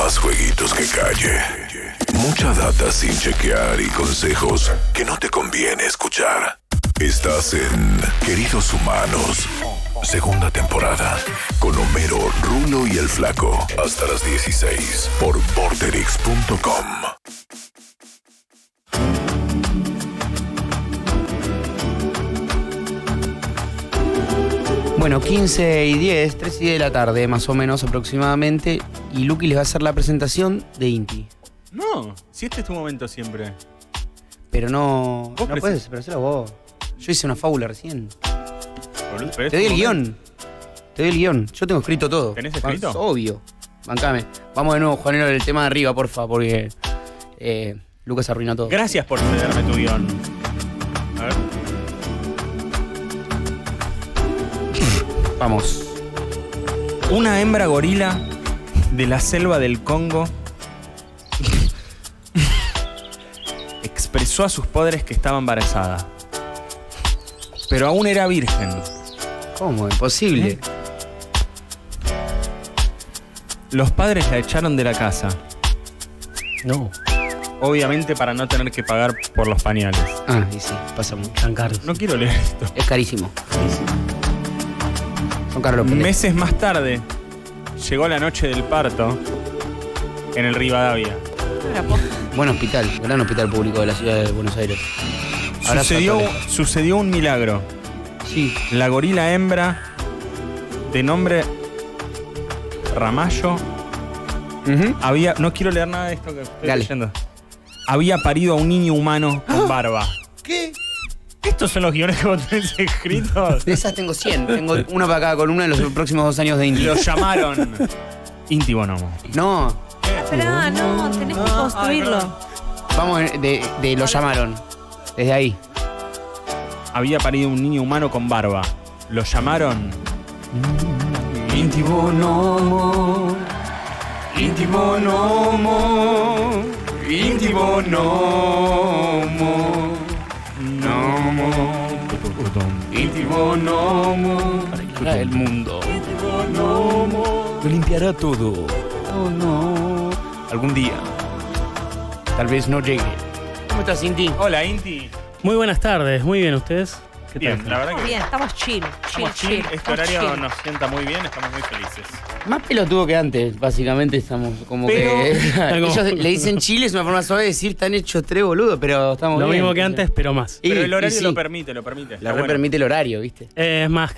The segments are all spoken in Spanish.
Más jueguitos que calle. Mucha data sin chequear y consejos que no te conviene escuchar. Estás en Queridos Humanos, segunda temporada, con Homero, Rulo y el Flaco, hasta las 16, por Vorterix.com. Bueno, 15 y 10, 3 y 10 de la tarde, más o menos aproximadamente, y Luqui les va a hacer la presentación de Inti. No, si este es tu momento siempre. Pero no ¿Vos puedes, pero hacelo vos. Yo hice una fábula recién. Pero Te doy el guión. Te doy el guión. Yo tengo escrito todo. ¿Tenés escrito? Obvio. Bancame. Vamos de nuevo, Juanero, del tema de arriba, porfa, porque Lucas arruinó todo. Gracias por cederme tu guión. A ver. Vamos. Una hembra gorila de la selva del Congo expresó a sus padres que estaba embarazada, pero aún era virgen. ¿Cómo? Imposible. Los padres la echaron de la casa, No, obviamente para no tener que pagar por los pañales. Ah, y sí, pasa mucho. tan caros. No quiero leer esto. Es carísimo. Son caros los pendejos. Meses más tarde, llegó la noche del parto en el Rivadavia. Buen hospital, gran hospital público de la ciudad de Buenos Aires. Abrazo a todos. Sucedió un milagro. Sí. La gorila hembra, de nombre Ramallo, había... No quiero leer nada de esto que estoy Dale. leyendo. Había parido a un niño humano con barba. ¿Qué? ¿Estos son los guiones que vos tenés escritos? De esas tengo 100. Tengo una para cada columna en los próximos 2 años de Inti. Lo llamaron Inti Bonomo. No, Esperá, no, tenés que construirlo. vamos de lo llamaron. Desde ahí. Había parido un niño humano con barba. Lo llamaron Inti Bonomo. Inti Bonomo. Inti Bonomo. Inti Bonomo. Para el mundo. Inti Bonomo. Lo limpiará todo. Oh no. Algún día. Tal vez no llegue. ¿Cómo estás, Inti? Hola, Inti. Muy buenas tardes, muy bien, ¿ustedes? ¿Qué Bien, tal? la verdad que Bien, estamos chill. este Estamos horario chill. nos sienta muy bien, estamos muy felices. Más pelotudo que antes, básicamente estamos como Pero- que... Algo- Ellos le dicen Chile, es una forma suave de decir, están hechos 3 boludos, pero estamos Lo bien. mismo que antes, pero más. Y- Pero el horario y sí. lo permite. La Está red bueno. permite el horario, ¿viste? Es más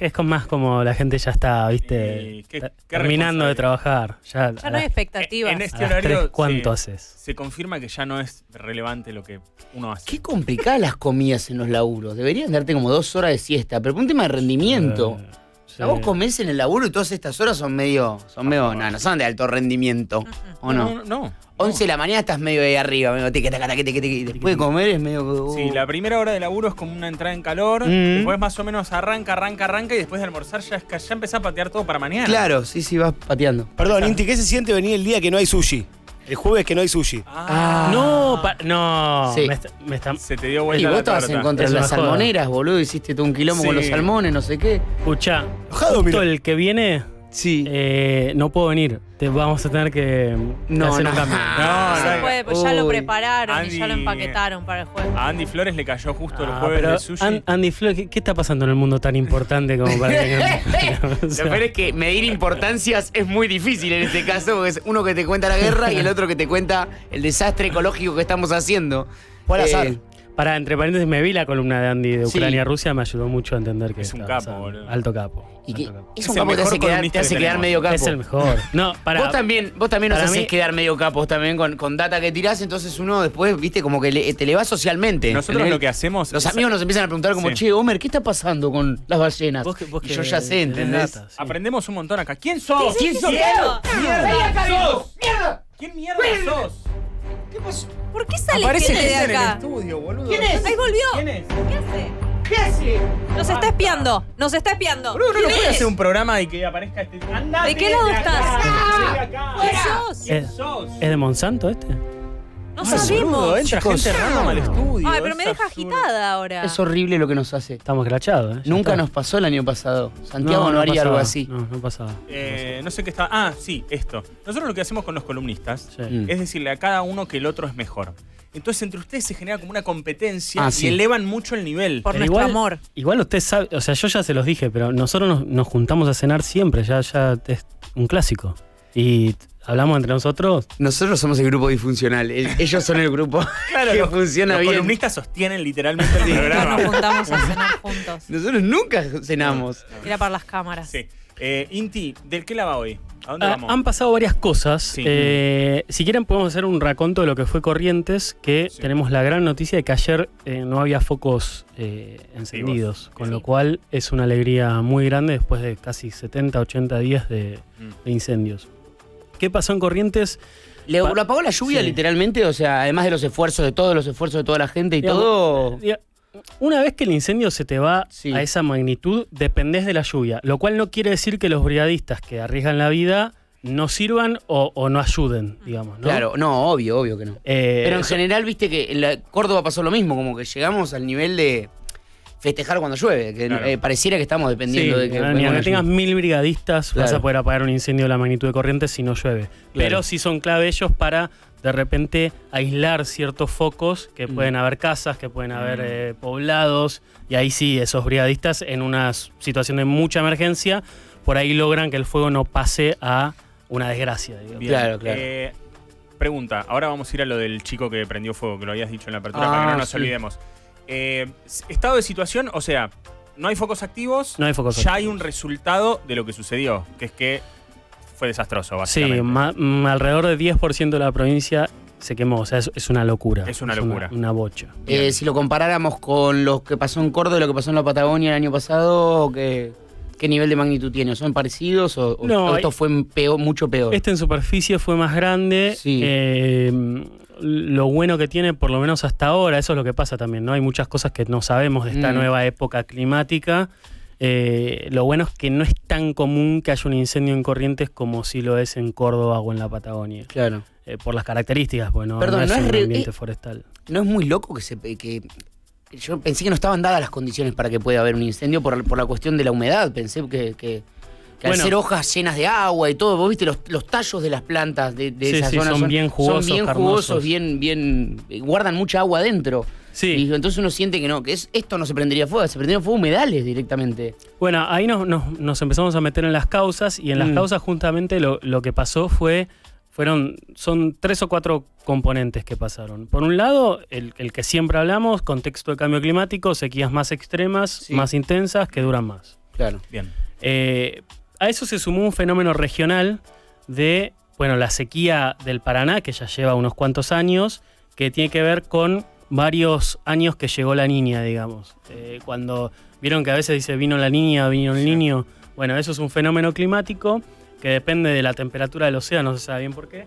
como la gente ya está, viste, Qué terminando de responsable. trabajar. Ya Ya no hay expectativas. En a este las horario 3, ¿cuánto sí, haces? se confirma que ya no es relevante lo que uno hace. Qué complicadas las comidas en los laburos. Deberían darte como 2 horas de siesta, pero por un tema de rendimiento. O sea, vos comés en el laburo y todas estas horas son medio, no son de alto rendimiento, ¿o no? No. 11 de la mañana estás medio ahí arriba, medio tiqui, taca, taca, tiqui, tiqui. Después de comer es medio... Sí, la primera hora de laburo es como una entrada en calor, después más o menos arranca y después de almorzar ya empezás a patear todo para mañana. Claro, sí, vas pateando. Perdón, Inti, ¿qué se siente venir el día que no hay sushi? El jueves que no hay sushi. Ah, No, Sí. me está... se te dio Y vuelta vos la estabas torta. en contra de Es las una joda. salmoneras, boludo. Hiciste todo un quilombo Sí. con los salmones, no sé qué. Escuchá, Enojado, justo mira. el que viene, Sí. no puedo venir. Te vamos a tener que No, hacer no. un cambio. No, Se puede, pues ya lo Uy. prepararon Andy- y ya lo empaquetaron para el jueves. A Andy Flores le cayó justo el Ah, jueves pero de sushi. Andy Flores, ¿qué está pasando en el mundo tan importante como para que... O sea, Lo peor es que medir importancias es muy difícil en este caso, porque es uno que te cuenta la guerra y el otro que te cuenta el desastre ecológico que estamos haciendo. Fue al azar. Para, entre paréntesis, me vi la columna de Andy de Sí. Ucrania-Rusia, me ayudó mucho a entender que Es un estaba capo, pasando. boludo. Alto capo. Y que alto capo. es Es un el capo que te mejor hace quedar, columnista que tenemos. medio capo. Es el mejor. No, para... Vos también nos para haces mí- quedar medio capos también con data que tirás, entonces uno después, viste, como que te le va socialmente. Nosotros lo que hacemos... Los amigos nos empiezan a preguntar como, Sí. che, Homer, ¿qué está pasando con las ballenas? Vos Y yo ya sé, ¿entendés? tenés data, sí. Aprendemos un montón acá. ¿Quién sos? ¿Quién sos? ¡Mierda! ¡Sos! ¡Mierda! ¿Quién mierda sos? ¿Qué pasó? ¿Por qué sale Aparece gente de gente en el acá? estudio, boludo. ¿Quién es? ¡Ahí volvió! ¿Quién es? ¿Qué hace? ¿Qué hace? Nos está espiando. Nos está espiando. Boludo, no ¿Quién puede es? hacer un programa y que aparezca este... ¡Andate ¿De qué lado acá! estás? ¡Andate de acá! ¿Quién sos? ¿Quién sos? ¿Es de Monsanto este? No Boludo, sabemos. Entra chicos. gente random al estudio. Ay, pero me es deja absurdo. agitada ahora. Es horrible lo que nos hace. Estamos crachados, ¿eh? Ya Nunca está. nos pasó el año pasado. Santiago no haría pasaba. algo así. No pasaba. No sé qué está. Ah, sí, esto. Nosotros lo que hacemos con los columnistas Sí. es decirle a cada uno que el otro es mejor. Entonces entre ustedes se genera como una competencia Ah, y sí. elevan mucho el nivel. Por Pero nuestro amor. Igual usted sabe, o sea, yo ya se los dije, pero nosotros nos juntamos a cenar siempre, ya es un clásico. Y hablamos entre nosotros. Nosotros somos el grupo disfuncional. Ellos son el grupo que funciona los bien. columnistas sostienen literalmente el No programa. nos juntamos a cenar juntos. Nosotros nunca cenamos. Era para las cámaras. Sí. Inti, ¿de qué la va hoy? ¿A dónde vamos? Han pasado varias cosas. Sí. Si quieren podemos hacer un raconto de lo que fue Corrientes, que Sí. tenemos la gran noticia de que ayer no había focos encendidos, con lo cual es una alegría muy grande después de casi 70, 80 días de incendios. ¿Qué pasó en Corrientes? ¿Lo apagó la lluvia Sí. literalmente? O sea, además de los esfuerzos de todos, los esfuerzos de toda la gente y Digamos, todo. Una vez que el incendio se te va Sí. a esa magnitud, dependés de la lluvia, lo cual no quiere decir que los brigadistas que arriesgan la vida no sirvan o no ayuden, digamos, ¿no? Claro, no, obvio que no. Pero en eso- general, viste que en Córdoba pasó lo mismo, como que llegamos al nivel de festejar cuando llueve, que Claro. pareciera que estamos dependiendo Sí, de que... ni venga aunque la tengas lluvia. 1000 brigadistas vas Claro. a poder apagar un incendio de la magnitud de Corrientes si no llueve. Pero sí son clave ellos para de repente aislar ciertos focos, que pueden haber casas, que pueden haber poblados, y ahí sí, esos brigadistas en una situación de mucha emergencia, por ahí logran que el fuego no pase a una desgracia, digamos. Bien. Claro. Pregunta, ahora vamos a ir a lo del chico que prendió fuego, que lo habías dicho en la apertura, Ah, para que no nos sí. olvidemos. Estado de situación, o sea, no hay focos activos, No hay focos ya activos. hay un resultado de lo que sucedió, que es que fue desastroso, Sí, básicamente. alrededor de 10% de la provincia se quemó, o sea, es una locura. Es una locura. Una bocha. Si lo comparáramos con lo que pasó en Córdoba y lo que pasó en la Patagonia el año pasado, ¿qué nivel de magnitud tiene? ¿Son parecidos o No, esto fue mucho peor? Este en superficie fue más grande. Sí. Lo bueno que tiene, por lo menos hasta ahora, eso es lo que pasa también, ¿no? Hay muchas cosas que no sabemos de esta nueva época climática. Lo bueno es que no es tan común que haya un incendio en Corrientes como si lo es en Córdoba o en la Patagonia. Claro. Por las características, pues no, Perdón, no es no es un re- ambiente forestal. ¿No es muy loco que yo pensé que no estaban dadas las condiciones para que pueda haber un incendio por la cuestión de la humedad? Pensé que al Bueno. ser hojas llenas de agua y todo, vos viste los tallos de las plantas de Sí, esa sí, zona son bien jugosos, son bien carnosos. jugosos, bien guardan mucha agua adentro. Sí. Y entonces uno siente que no, esto no se prendería fuego, se prendería fuego humedales directamente. Bueno, ahí nos empezamos a meter en las causas y en las causas justamente lo que pasó son 3 o 4 componentes que pasaron. Por un lado, el que siempre hablamos, contexto de cambio climático, sequías más extremas, Sí. más intensas, que duran más. Claro. Bien. A eso se sumó un fenómeno regional de, la sequía del Paraná, que ya lleva unos cuantos años, que tiene que ver con varios años que llegó la niña, digamos. Cuando vieron que a veces dice vino la niña, vino el niño. Bueno, eso es un fenómeno climático que depende de la temperatura del océano, no se sabe bien por qué.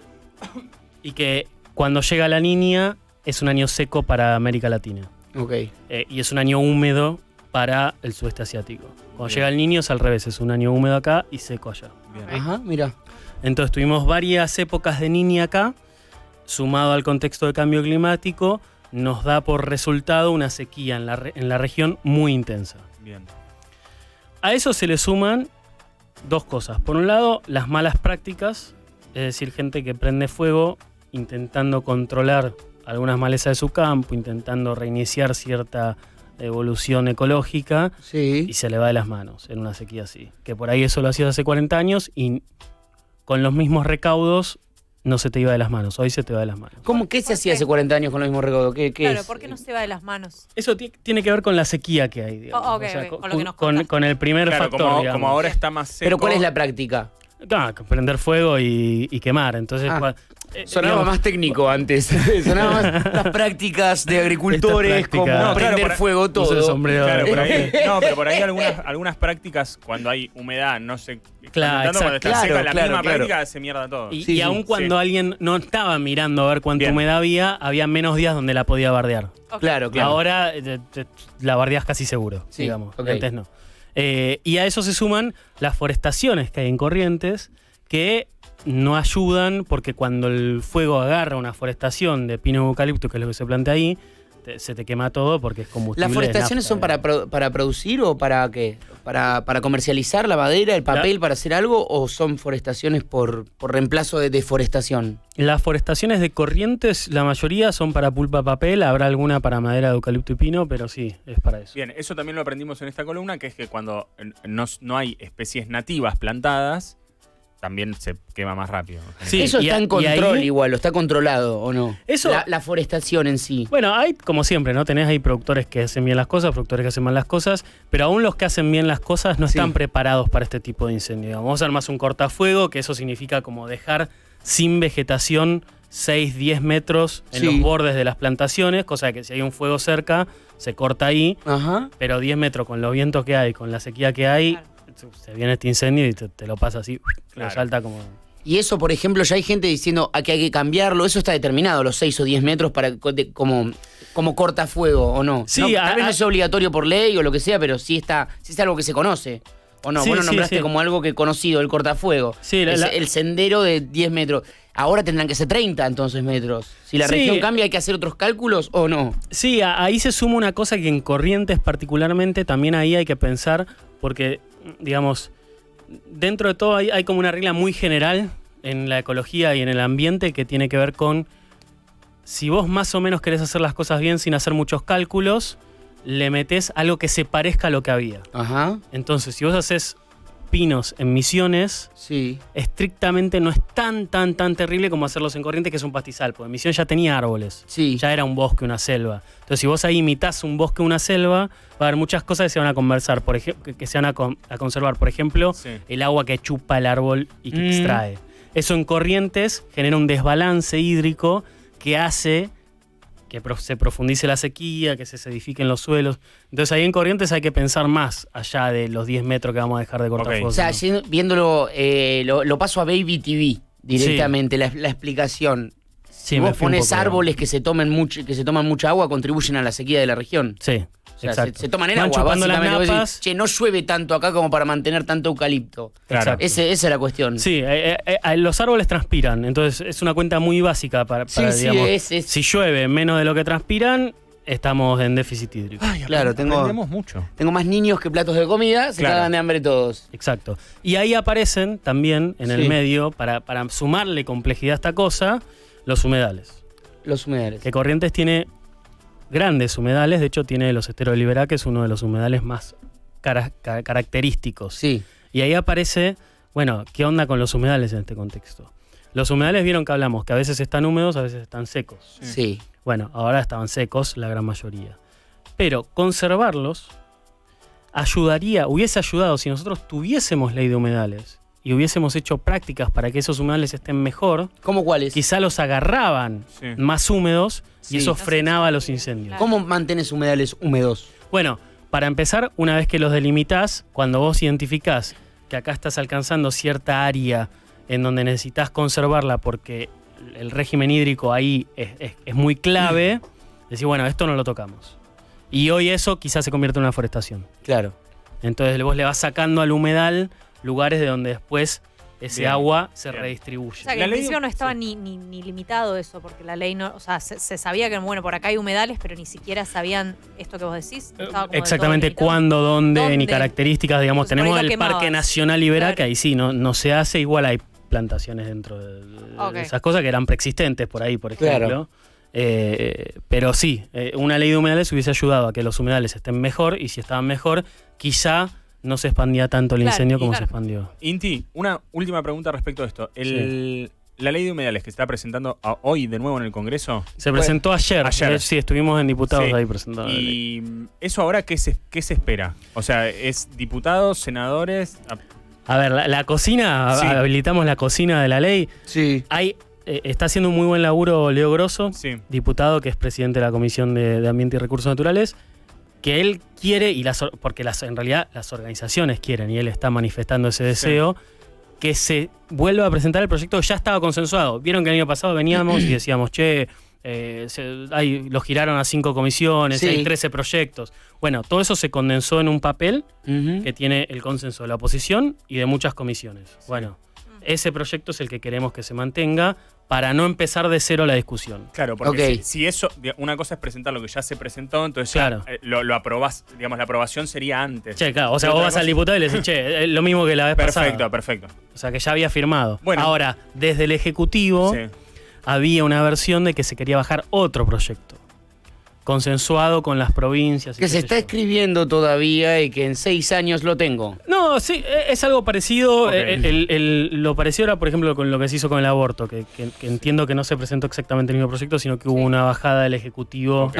Y que cuando llega la niña es un año seco para América Latina. Ok. Y es un año húmedo para el sudeste asiático. Cuando llega el niño es al revés, es un año húmedo acá y seco allá. Bien. Ajá, mira. Entonces tuvimos varias épocas de niña acá, sumado al contexto de cambio climático, nos da por resultado una sequía en la región muy intensa. Bien. A eso se le suman 2 cosas. Por un lado, las malas prácticas, es decir, gente que prende fuego intentando controlar algunas malezas de su campo, intentando reiniciar cierta evolución ecológica Sí. y se le va de las manos en una sequía así. Que por ahí eso lo hacías hace 40 años y con los mismos recaudos no se te iba de las manos. Hoy se te va de las manos. ¿Qué se ¿Por hacía qué? hace 40 años con los mismos recaudos? ¿Qué Claro, es? ¿por qué no se va de las manos? Eso tiene que ver con la sequía que hay, digamos. Oh, ok, ok, con lo que nos contaste. con el primer Claro, factor, como digamos. ahora está más seco. Pero ¿cuál es la práctica? Prender fuego y quemar. Entonces, Sonaba digamos, más técnico antes. Sonaba más las prácticas de agricultores, Estas como prácticas. No, claro, prender por- fuego usa el todo. sombrero. Claro, por ahí, no, pero por ahí algunas prácticas, cuando hay humedad, no sé. Claro, cuando está exacto. seca, la Claro, misma claro. práctica se mierda todo. Y, Sí, y sí, aun cuando sí. alguien no estaba mirando a ver cuánta Bien. humedad había menos días donde la podía bardear. Ok. Claro, claro. Ahora la bardeás casi seguro, Sí, digamos. ok. Antes no. Y a eso se suman las forestaciones que hay en Corrientes, que no ayudan porque cuando el fuego agarra una forestación de pino y eucalipto, que es lo que se plantea ahí, se te quema todo porque es combustible. ¿Las forestaciones son para producir o para qué? ¿Para comercializar la madera, el papel, para hacer algo? ¿O son forestaciones por reemplazo de deforestación? Las forestaciones de Corrientes, la mayoría son para pulpa papel, habrá alguna para madera de eucalipto y pino, pero sí, es para eso. Bien, eso también lo aprendimos en esta columna, que es que cuando no hay especies nativas plantadas, también se quema más rápido. Sí, eso está en control ahí, igual, ¿o está controlado o no? Eso, la forestación en sí. Bueno, hay, como siempre, ¿no? Tenés ahí productores que hacen bien las cosas, productores que hacen mal las cosas, pero aún los que hacen bien las cosas no están preparados para este tipo de incendio. Vamos a hacer más un cortafuego, que eso significa como dejar sin vegetación 6-10 metros en los bordes de las plantaciones, cosa que si hay un fuego cerca, se corta ahí, pero 10 metros con los vientos que hay, con la sequía que hay, se viene este incendio y te lo pasa así, lo salta como... Y eso, por ejemplo, ya hay gente diciendo que hay que cambiarlo. Eso está determinado, los 6 o 10 metros como cortafuego, ¿o no? Sí, no, tal vez no es obligatorio por ley o lo que sea, pero sí es algo que se conoce. ¿O no? Sí, Vos lo nombraste sí. como algo que conocido, el cortafuego. Sí, el sendero de 10 metros. Ahora tendrán que ser 30 entonces metros. Si la región cambia, ¿hay que hacer otros cálculos o no? Sí, ahí se suma una cosa que en Corrientes particularmente también ahí hay que pensar, porque, digamos, dentro de todo hay como una regla muy general en la ecología y en el ambiente que tiene que ver con si vos más o menos querés hacer las cosas bien sin hacer muchos cálculos, le metés algo que se parezca a lo que había. Ajá. Entonces, si vos haces pinos en Misiones, estrictamente no es tan terrible como hacerlos en Corrientes, que es un pastizal, porque Misiones ya tenía árboles, ya era un bosque, una selva. Entonces, si vos ahí imitás un bosque, una selva, va a haber muchas cosas que se van a conversar, por ejemplo, que se van a conservar. Por ejemplo, el agua que chupa el árbol y que extrae. Eso en Corrientes genera un desbalance hídrico que hace que se profundice la sequía, que se sedifiquen los suelos. Entonces ahí en Corrientes hay que pensar más allá de los 10 metros que vamos a dejar de cortafuegos. O sea, viéndolo, lo paso a Baby TV directamente, la explicación. Si vos pones árboles que se toman mucha agua, contribuyen a la sequía de la región. Sí. O sea, exacto. se toman el Van agua, chupando básicamente. las napas. Che, no llueve tanto acá como para mantener tanto eucalipto. Claro. Esa es la cuestión. Sí, los árboles transpiran, entonces es una cuenta muy básica para digamos, si llueve menos de lo que transpiran, estamos en déficit hídrico. Ay, claro, aprendemos mucho. Tengo más niños que platos de comida, se cagan de hambre todos. Exacto. Y ahí aparecen también en el medio, para sumarle complejidad a esta cosa, los humedales. Los humedales. Que Corrientes tiene grandes humedales, de hecho tiene los esteros de Liberá, que es uno de los humedales más característicos. Sí. Y ahí aparece, bueno, ¿qué onda con los humedales en este contexto? Los humedales vieron que hablamos, que a veces están húmedos, a veces están secos. Sí. Bueno, ahora estaban secos la gran mayoría. Pero conservarlos hubiese ayudado si nosotros tuviésemos ley de humedales y hubiésemos hecho prácticas para que esos humedales estén mejor. ¿Cómo cuáles? Quizá los agarraban más húmedos y eso frenaba los incendios. Claro. ¿Cómo mantienes humedales húmedos? Bueno, para empezar, una vez que los delimitás, cuando vos identificás que acá estás alcanzando cierta área en donde necesitas conservarla porque el régimen hídrico ahí es muy clave, decís, bueno, esto no lo tocamos. Y hoy eso quizás se convierte en una forestación. Claro. Entonces vos le vas sacando al humedal lugares de donde después ese agua se redistribuye. O sea, que al principio no estaba ni limitado eso, porque la ley no... O sea, se sabía que, bueno, por acá hay humedales, pero ni siquiera sabían esto que vos decís. Estaba como exactamente cuándo, dónde, ni características, digamos. Pues tenemos el Parque Nacional Liberá, que ahí sí, no se hace, igual hay plantaciones dentro de esas cosas que eran preexistentes por ahí, por ejemplo. Pero sí, una ley de humedales hubiese ayudado a que los humedales estén mejor, y si estaban mejor, quizá no se expandía tanto el incendio como se expandió. Inti, una última pregunta respecto a esto. La ley de humedales que se está presentando hoy de nuevo en el Congreso. Se presentó ayer. Sí, estuvimos en diputados ahí presentando. ¿Y eso ahora qué se espera? O sea, ¿es diputados, senadores? A ver, la cocina, habilitamos la cocina de la ley. Sí. Está haciendo un muy buen laburo Leo Grosso, diputado que es presidente de la Comisión de Ambiente y Recursos Naturales, que él quiere, porque en realidad las organizaciones quieren, y él está manifestando ese deseo, que se vuelva a presentar el proyecto que ya estaba consensuado. Vieron que el año pasado veníamos y decíamos, los giraron a 5 comisiones, hay 13 proyectos. Bueno, todo eso se condensó en un papel que tiene el consenso de la oposición y de muchas comisiones. Bueno, ese proyecto es el que queremos que se mantenga para no empezar de cero la discusión. Claro, porque si eso, una cosa es presentar lo que ya se presentó, entonces ya lo aprobás, digamos, la aprobación sería antes. Che, claro, o sea, vos vas al diputado y le decís, che, es lo mismo que la vez pasada. Perfecto. O sea, que ya había firmado. Bueno. Ahora, desde el Ejecutivo había una versión de que se quería bajar otro proyecto, consensuado con las provincias. Que se está escribiendo todavía y que en 6 años lo tengo. No, sí, es algo parecido. Lo parecido era, por ejemplo, con lo que se hizo con el aborto, que entiendo que no se presentó exactamente el mismo proyecto, sino que hubo una bajada del Ejecutivo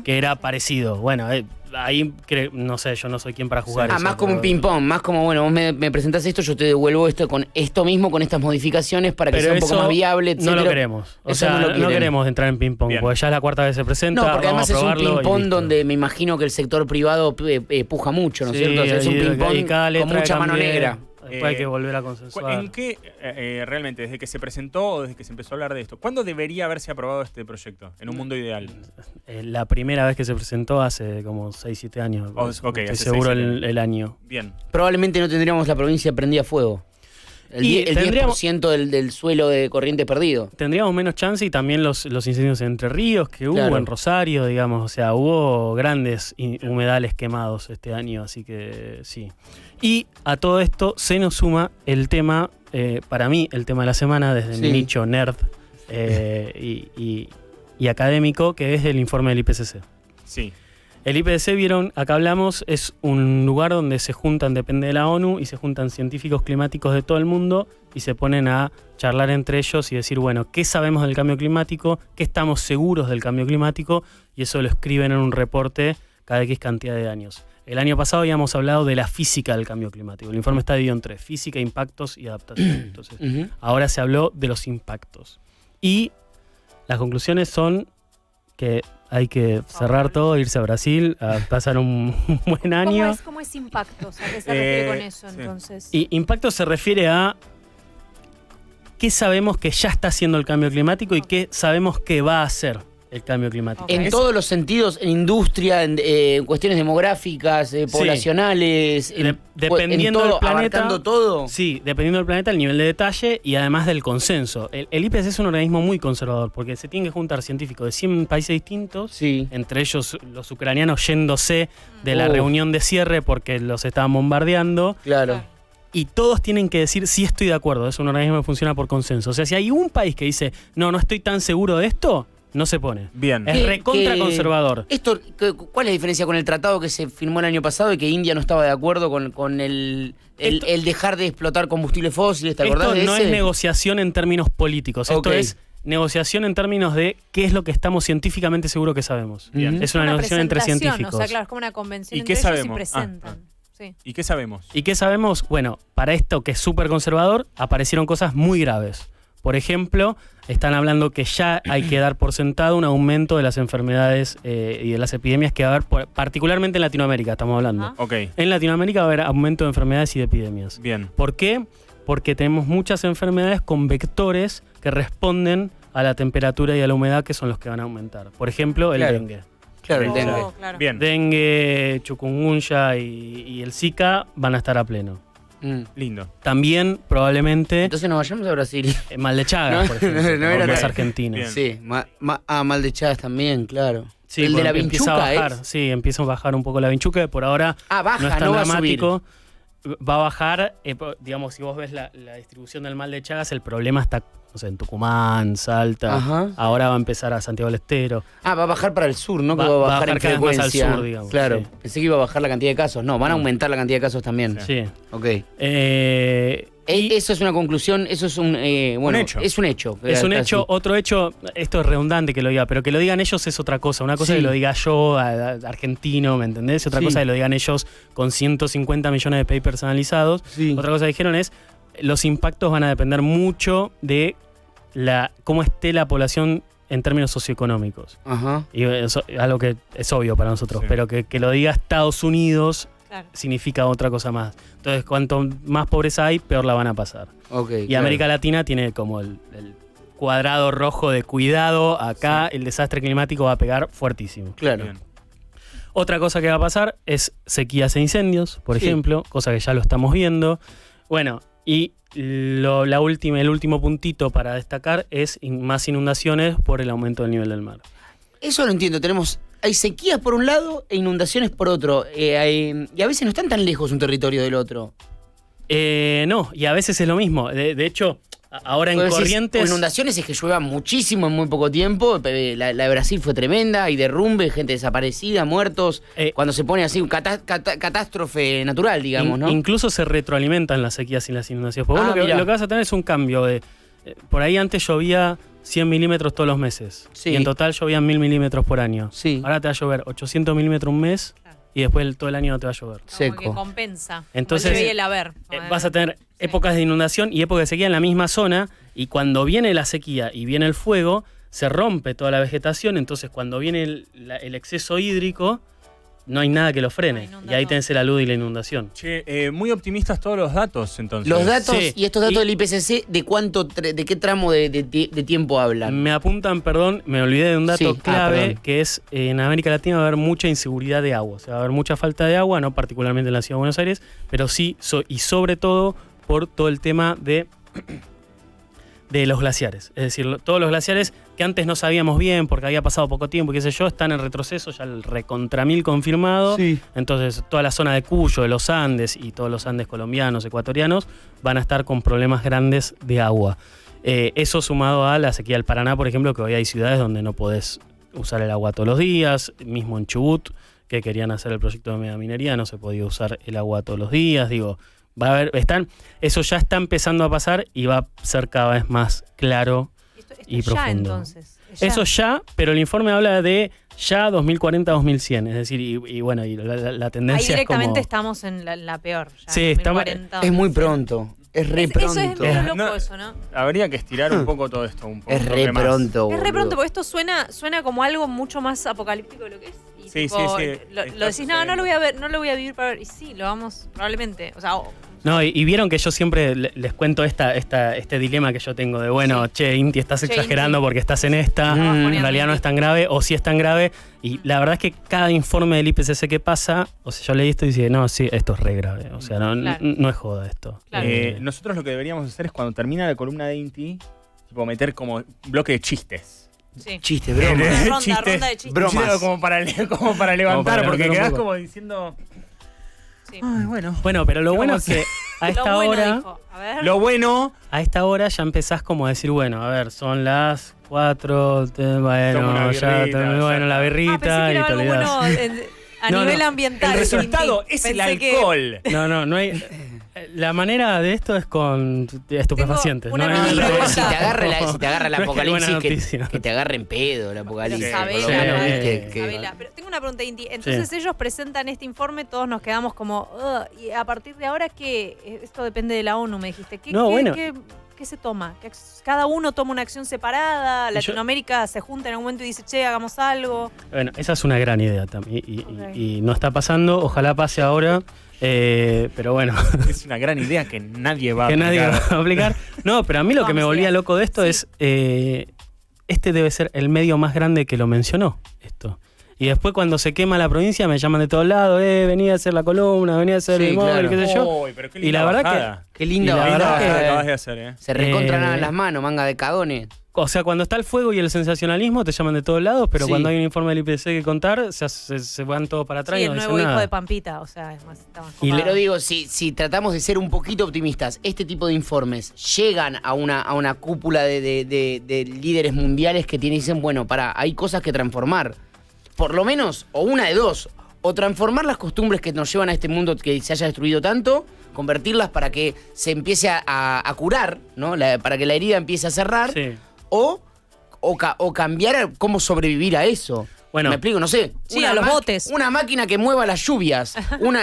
que era parecido. Bueno, ahí no sé, yo no soy quien para jugar eso. Más como un ping-pong, más como, bueno, vos me presentás esto, yo te devuelvo esto con esto mismo, con estas modificaciones para que sea un poco más viable, etc. No lo queremos. O sea, no queremos entrar en ping-pong, porque ya es la cuarta vez que se presenta. No, porque además es un ping-pong donde me imagino que el sector privado puja mucho, ¿no es cierto? O sea, es un ping-pong con mucha mano negra. Después hay que volver a consensuar. ¿En qué, realmente, desde que se presentó o desde que se empezó a hablar de esto, cuándo debería haberse aprobado este proyecto, en un mundo ideal? La primera vez que se presentó hace como 6-7 años. Estoy seguro el año. Bien. Probablemente no tendríamos la provincia prendida a fuego. El 10% del suelo de corriente perdido. Tendríamos menos chance y también los incendios en Entre Ríos que hubo, en Rosario, digamos. O sea, hubo grandes humedales quemados este año, así que sí. Y a todo esto se nos suma el tema, para mí, el tema de la semana, desde mi nicho nerd y académico, que es el informe del IPCC. Sí. El IPCC, vieron, acá hablamos, es un lugar donde se juntan, depende de la ONU, y se juntan científicos climáticos de todo el mundo y se ponen a charlar entre ellos y decir, bueno, ¿qué sabemos del cambio climático? ¿Qué estamos seguros del cambio climático? Y eso lo escriben en un reporte cada X cantidad de años. El año pasado habíamos hablado de la física del cambio climático. El informe está dividido en 3, física, impactos y adaptación. Entonces, ahora se habló de los impactos. Y las conclusiones son que hay que cerrar todo, irse a Brasil, a pasar un buen año. ¿Cómo es impacto? O sea, ¿qué se refiere con eso entonces? Y impacto se refiere a qué sabemos que ya está haciendo el cambio climático y qué sabemos que va a hacer el cambio climático. En todos los sentidos, en industria, en cuestiones demográficas, poblacionales, dependiendo del planeta, abarcando todo. Sí, dependiendo del planeta, el nivel de detalle y además del consenso. El IPCC es un organismo muy conservador porque se tienen que juntar científicos de 100 países distintos, entre ellos los ucranianos yéndose de la reunión de cierre porque los estaban bombardeando. Claro. Y todos tienen que decir, sí, estoy de acuerdo. Es un organismo que funciona por consenso. O sea, si hay un país que dice, no estoy tan seguro de esto, no se pone. Bien. Es recontra conservador. ¿Cuál es la diferencia con el tratado que se firmó el año pasado y que India no estaba de acuerdo con el dejar de explotar combustibles fósiles? ¿Te acordás de eso? ese? Es negociación en términos políticos. Esto es negociación en términos de qué es lo que estamos científicamente seguros que sabemos. Bien. Es una negociación entre científicos. O sea, claro, es como una convención ¿Y entre qué ellos sabemos? y presentan. Sí. ¿Y qué sabemos? ¿Y qué sabemos? Bueno, para esto que es súper conservador, aparecieron cosas muy graves. Por ejemplo, están hablando que ya hay que dar por sentado un aumento de las enfermedades y de las epidemias que va a haber, particularmente en Latinoamérica, estamos hablando. En Latinoamérica va a haber aumento de enfermedades y de epidemias. Bien. ¿Por qué? Porque tenemos muchas enfermedades con vectores que responden a la temperatura y a la humedad, que son los que van a aumentar. Por ejemplo, el dengue. Claro, el dengue. Claro. Bien. Dengue, chikungunya y el Zika van a estar a pleno. Lindo. También, probablemente... Entonces nos vayamos a Brasil. Mal de Chagas, por ejemplo. No era las argentinas. Sí, mal de Chagas también, claro. Sí, el de la vinchuca, sí, empieza a bajar un poco la vinchuca, por ahora baja, no es tan va dramático. Va a bajar, digamos, si vos ves la distribución del mal de Chagas, el problema está, no sé, en Tucumán, Salta. Ajá. Ahora va a empezar a Santiago del Estero. Va a bajar para el sur, ¿no? Que va a bajar en cada vez más frecuencia. al sur, digamos. Claro, sí. Pensé que iba a bajar la cantidad de casos. No, van a aumentar la cantidad de casos también. Sí. Ok. Eso es una conclusión, eso es un hecho. Es un hecho. Es un hecho, otro hecho, esto es redundante que lo diga, pero que lo digan ellos es otra cosa. Una cosa es que lo diga yo, argentino, ¿me entendés? Otra cosa es que lo digan ellos con 150 millones de papers analizados. Sí. Otra cosa que dijeron es, los impactos van a depender mucho de cómo esté la población en términos socioeconómicos. Ajá. Y eso es algo que es obvio para nosotros, pero que lo diga Estados Unidos... Claro. Significa otra cosa más. Entonces, cuanto más pobreza hay, peor la van a pasar. Y América Latina tiene como el cuadrado rojo de cuidado. Acá el desastre climático va a pegar fuertísimo. Claro. Bien. Otra cosa que va a pasar es sequías e incendios, por ejemplo, cosa que ya lo estamos viendo. Bueno, Y el último puntito para destacar es más inundaciones por el aumento del nivel del mar. Eso lo entiendo. Hay sequías por un lado e inundaciones por otro. Y a veces no están tan lejos un territorio del otro. No, y a veces es lo mismo. De hecho, ahora en Corrientes... Inundaciones es que llueva muchísimo en muy poco tiempo. La de Brasil fue tremenda. Hay derrumbe, gente desaparecida, muertos. Cuando se pone así un catástrofe natural, digamos, ¿no? Incluso se retroalimentan las sequías y las inundaciones. Porque lo que vas a tener es un cambio de... por ahí antes llovía 100 milímetros todos los meses. Sí. Y en total llovían 1000 milímetros por año. Sí. Ahora te va a llover 800 milímetros un mes y después todo el año no te va a llover. Como que compensa. Entonces vas a tener épocas de inundación y épocas de sequía en la misma zona, y cuando viene la sequía y viene el fuego, se rompe toda la vegetación. Entonces cuando viene el exceso hídrico, no hay nada que lo frene. Y ahí tenés la luz y la inundación. Che, muy optimistas todos los datos, entonces. Los datos, Sí. y estos datos del IPCC, ¿de qué tramo de tiempo hablan? Me apuntan, perdón, me olvidé de un dato Sí. clave, Perdón. que es en América Latina va a haber mucha inseguridad de agua. O sea, va a haber mucha falta de agua, no particularmente en la Ciudad de Buenos Aires, pero sí, y sobre todo por todo el tema de los glaciares. Es decir, todos los glaciares que antes no sabíamos bien porque había pasado poco tiempo y qué sé yo, están en retroceso, ya el recontra 1000 confirmado. Sí. Entonces toda la zona de Cuyo, de los Andes y todos los Andes colombianos, ecuatorianos, van a estar con problemas grandes de agua. Eso sumado a la sequía del Paraná, por ejemplo, que hoy hay ciudades donde no podés usar el agua todos los días, mismo en Chubut, que querían hacer el proyecto de megaminería, no se podía usar el agua todos los días, va a haber, eso ya está empezando a pasar y va a ser cada vez más claro y profundo. Ya, entonces. Eso ya, pero el informe habla de ya 2040-2100, es decir, y bueno, y la tendencia ahí directamente es como... estamos en la peor. Ya, Sí, estamos... Es muy pronto. Es re pronto. Eso es medio loco, eso, ¿no? Habría que estirar un poco todo esto. Un poco, Es re pronto. Es re pronto, porque esto suena como algo mucho más apocalíptico de lo que es. Y Sí, tipo, sí. Lo decís, no lo voy a ver, no lo voy a vivir para ver. Y sí, lo vamos, probablemente. O sea, No, y vieron que yo siempre les cuento este dilema que yo tengo de, bueno, che, Inti, estás exagerando Inti, porque estás en esta, en realidad no es tan grave, o sí es tan grave, y la verdad es que cada informe del IPCC que pasa, o sea, yo leí esto y dije, no, sí, esto es re grave, o sea, no es joda esto. Claro. Nosotros lo que deberíamos hacer es cuando termina la columna de Inti, tipo meter como bloque de chistes. sí. Chistes, bromas. Ronda de chistes. Bromas. Como para levantar, porque un quedás poco. como diciendo... Sí. Ay, bueno. Bueno, pero lo bueno es que a esta Lo bueno, hora... dijo. A ver. Lo bueno... A esta hora ya empezás como a decir, bueno, a ver, son las 4, Tomo bueno, una ya, birrita, bueno, la Pensé birrita que era y te algo olvidás. bueno a No, nivel no. ambiental. El resultado Inti. es el Pensé que- alcohol. No hay... La manera de esto es con estupefacientes. Tengo ¿no? una Y mini pero pregunta. si te agarra el No es que apocalipsis, buena noticia. que te agarre en pedo el apocalipsis. Sabela, por lo menos, Sabela, ¿viste? Sabela. Pero tengo una pregunta, Inti. Entonces ellos presentan este informe, todos nos quedamos como, "Ugh", y a partir de ahora, ¿qué? Esto depende de la ONU, me dijiste. ¿Qué se toma? ¿Cada uno toma una acción separada? ¿Latinoamérica se junta en algún momento y dice, che, hagamos algo? Bueno, esa es una gran idea también. Ok. Y no está pasando, ojalá pase ahora. Pero bueno, Es una gran idea que nadie va a que nadie va aplicar. a aplicar. No, pero a mí lo que me Vamos, volvía ideas. loco de esto es, este debe ser el medio más grande que lo mencionó, esto. Y después cuando se quema la provincia me llaman de todos lados, vení a hacer la columna, vení a hacer Sí, el móvil, claro. qué sé yo. Uy, pero qué Y linda la verdad bajada. Qué linda Y la bajada. verdad que- acabas de hacer, Se recontra nada en Eh, las manos, manga de cagones. O sea, cuando está el fuego y el sensacionalismo te llaman de todos lados, pero Sí. cuando hay un informe del IPCC que contar, se van todos para atrás Sí, y el no nuevo dicen hijo nada. de Pampita, o sea, es más, está más Y copado. Pero digo, si tratamos de ser un poquito optimistas, este tipo de informes llegan a una cúpula de líderes mundiales que dicen, bueno, hay cosas que transformar. Por lo menos, o una de dos, o transformar las costumbres que nos llevan a este mundo que se haya destruido tanto, convertirlas para que se empiece a curar, ¿no? Para que la herida empiece a cerrar, Sí. o cambiar cómo sobrevivir a eso. Bueno. Me explico, no sé. Sí, a los botes. Una máquina que mueva las lluvias.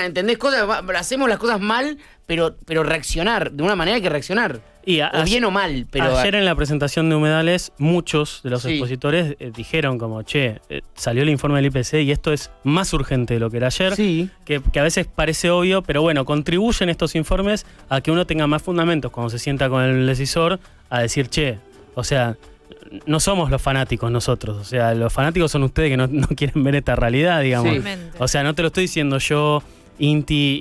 ¿Entendés? Hacemos las cosas mal, pero reaccionar. De una manera hay que reaccionar. Y O bien o mal, pero... ayer en la presentación de Humedales, muchos de los Sí. expositores dijeron como, che, salió el informe del IPCC y esto es más urgente de lo que era ayer, Sí. que a veces parece obvio, pero bueno, contribuyen estos informes a que uno tenga más fundamentos cuando se sienta con el decisor a decir, che, o sea, no somos los fanáticos nosotros, o sea, los fanáticos son ustedes que no quieren ver esta realidad, digamos. Sí. Totalmente. O sea, no te lo estoy diciendo yo Inti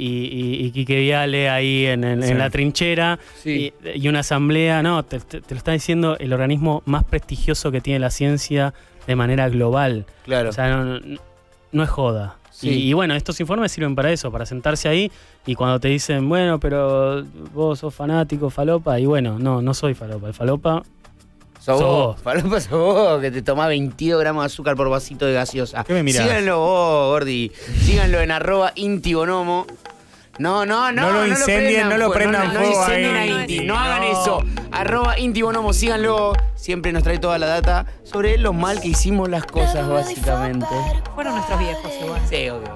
y Quique Viale ahí en la trinchera y una asamblea. No, te lo está diciendo el organismo más prestigioso que tiene la ciencia de manera global. Claro. O sea, no es joda. Sí. Y bueno, estos informes sirven para eso, para sentarse ahí y cuando te dicen, bueno, pero vos sos fanático, falopa, y bueno, no soy falopa. El falopa sos vos. Falopa sos vos, que te tomás 22 gramos de azúcar por vasito de gaseosa. ¿Qué me mirás? Síganlo vos, Gordi. Síganlo en @IntiBonomo. No lo incendien, no lo prendan fuego. No incendien a Inti, no hagan eso. @IntiBonomo, síganlo. Siempre nos trae toda la data sobre lo mal que hicimos las cosas, básicamente. Fueron nuestros viejos igual. Sí, obvio.